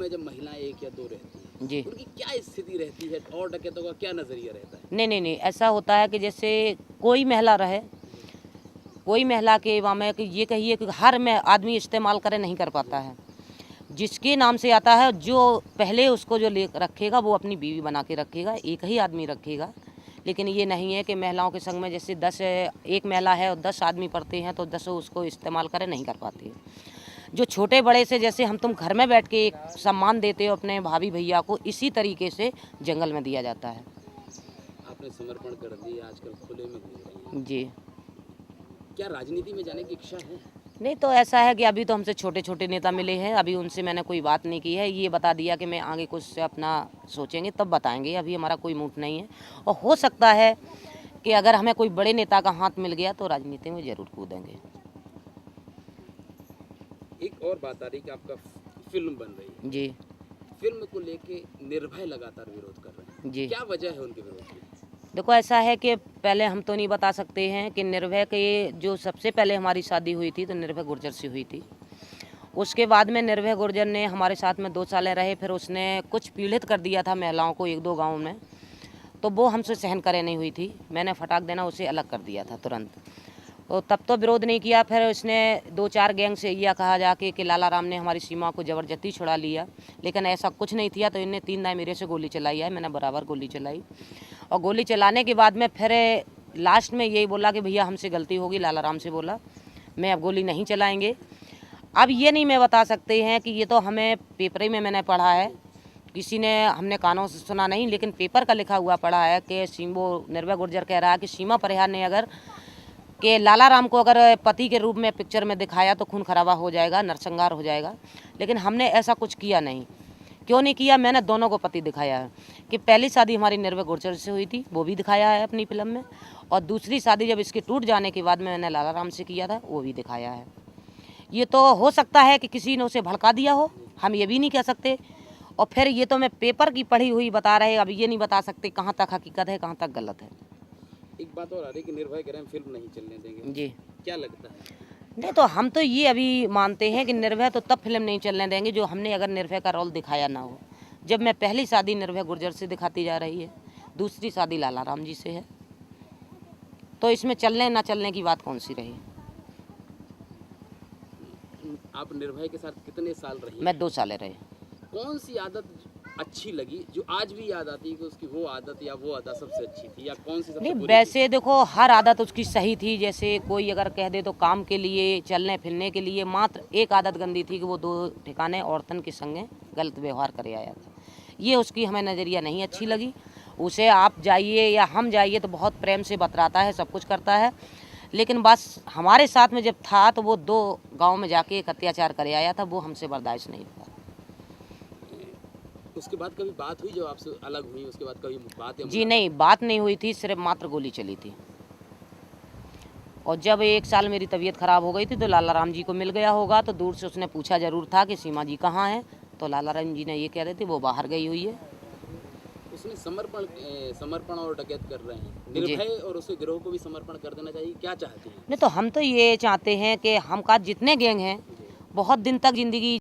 में जब महिलाएं 1 या 2 रहती हैं जी। उनकी क्या स्थिति रहती है और डकैतों का क्या नजरिया रहता है? नहीं, ऐसा होता है कि जैसे कोई महिला रहे, कोई महिला के वहाँ में कि ये कहिए कि हर में आदमी इस्तेमाल करे नहीं कर पाता है। जिसके नाम से आता है, जो पहले उसको जो ले रखेगा वो अपनी बीवी बना के रखेगा, एक ही आदमी रखेगा। लेकिन ये नहीं है कि महिलाओं के संग में जैसे 10 एक महिला है और 10 आदमी पड़ते हैं तो 10 उसको इस्तेमाल करे नहीं कर पाते हैं। जो छोटे बड़े से जैसे हम तुम घर में बैठ के एक सम्मान देते हो अपने भाभी भैया को, इसी तरीके से जंगल में दिया जाता है। आपने समर्पण कर दिया, आजकल खुले में घूम रही हैं। जी। क्या राजनीति में जाने की इच्छा है? नहीं, तो ऐसा है कि अभी तो हमसे छोटे छोटे नेता मिले हैं, अभी उनसे मैंने कोई बात नहीं की है। ये बता दिया कि मैं आगे कुछ से अपना सोचेंगे तब बताएंगे, अभी हमारा कोई मूड नहीं है। और हो सकता है कि अगर हमें कोई बड़े नेता का हाथ मिल गया तो राजनीति में ज़रूर कूदेंगे। एक और बात आ रही कि आपका फिल्म बन रही है। जी। फिल्म को लेके निर्भय लगातार विरोध कर रहे हैं। जी। क्या वजह है उनके विरोध की? देखो, ऐसा है कि पहले हम तो नहीं बता सकते हैं कि निर्भय के जो सबसे पहले हमारी शादी हुई थी तो निर्भय गुर्जर से हुई थी। उसके बाद में निर्भय गुर्जर ने हमारे साथ में 2 साल रहे, फिर उसने कुछ पीड़ित कर दिया था महिलाओं को 1-2 गाँव में, तो वो हमसे सहन करे नहीं हुई थी। मैंने फटाक देना उसे अलग कर दिया था तुरंत। तो तब तो विरोध नहीं किया, फिर उसने 2-4 गैंग से यह कहा जाके कि लाला राम ने हमारी सीमा को ज़बरदस्ती छुड़ा लिया, लेकिन ऐसा कुछ नहीं किया। तो इनने 3 दाए मेरे से गोली चलाई है, मैंने बराबर गोली चलाई। और गोली चलाने के बाद में फिर लास्ट में यही बोला कि भैया हमसे गलती होगी, लाला राम से बोला, मैं अब गोली नहीं चलाएंगे। अब ये नहीं मैं बता सकते हैं कि ये तो हमें पेपर में मैंने पढ़ा है, किसी ने हमने कानों से सुना नहीं, लेकिन पेपर का लिखा हुआ पढ़ा है कि वो निर्भय गुर्जर कह रहा है कि सीमा परिहार ने अगर कि लाला राम को अगर पति के रूप में पिक्चर में दिखाया तो खून खराबा हो जाएगा, नरसंहार हो जाएगा। लेकिन हमने ऐसा कुछ किया नहीं। क्यों नहीं किया? मैंने दोनों को पति दिखाया है कि पहली शादी हमारी निर्भय गुर्जर से हुई थी, वो भी दिखाया है अपनी फिल्म में, और दूसरी शादी जब इसके टूट जाने के बाद में मैंने लाला राम से किया था, वो भी दिखाया है। ये तो हो सकता है कि किसी ने उसे भड़का दिया हो, हम ये भी नहीं कह सकते। और फिर ये तो मैं पेपर की पढ़ी हुई बता रहे, अब ये नहीं बता सकते कहाँ तक हकीकत है कहाँ तक गलत है। एक बात और आ रही कि निर्भय कह रहे हैं फिल्म नहीं चलने देंगे। जी। क्या लगता है? नहीं, तो हम तो ये अभी मानते हैं कि निर्भय तो तब फिल्म नहीं चलने देंगे जो हमने अगर निर्भय का रोल दिखाया ना हो। जब मैं पहली शादी निर्भय गुर्जर से दिखाती जा रही है, दूसरी शादी लाला राम जी से है, तो इसमें चलने ना चलने की बात कौन सी रही? आप निर्भय के साथ कितने साल रही? मैं 2 साल रहे। कौन सी आदत अच्छी लगी जो आज भी याद आती है कि उसकी वो आदत या वो आदत सबसे अच्छी थी, या कौन सी सबसे नहीं, बुरी वैसे देखो हर आदत उसकी सही थी। जैसे कोई अगर कह दे तो काम के लिए, चलने फिरने के लिए, मात्र एक आदत गंदी थी कि वो 2 ठिकाने औरतन के संगे गलत व्यवहार करे आया था। ये उसकी हमें नज़रिया नहीं अच्छी लगी। उसे आप जाइए या हम जाइए तो बहुत प्रेम से बतराता है, सब कुछ करता है, लेकिन बस हमारे साथ में जब था तो वो 2 गाँव में जाके एक अत्याचार करे आया था, वो हमसे बर्दाश्त नहीं हुआ। उसके बाद कभी बात हुई जो आपसे अलग हुई? उसके बाद कभी बात? जी नहीं, बात नहीं हुई थी, सिर्फ मात्र गोली चली थी। और जब 1 साल मेरी तबीयत खराब हो गई थी तो लाला राम जी को मिल गया होगा, तो दूर से उसने पूछा जरूर था कि सीमा जी कहाँ हैं, तो लाला राम जी ने ये कह रहे थे वो बाहर गई हुई है। उसने समर्पण और डकैत कर रहे हैं, निर्भय और उसके गिरोह को भी समर्पण कर देना चाहिए, क्या चाहते हैं? नहीं, तो हम तो ये चाहते हैं कि हम का जितने गैंग हैं बहुत दिन तक जिंदगी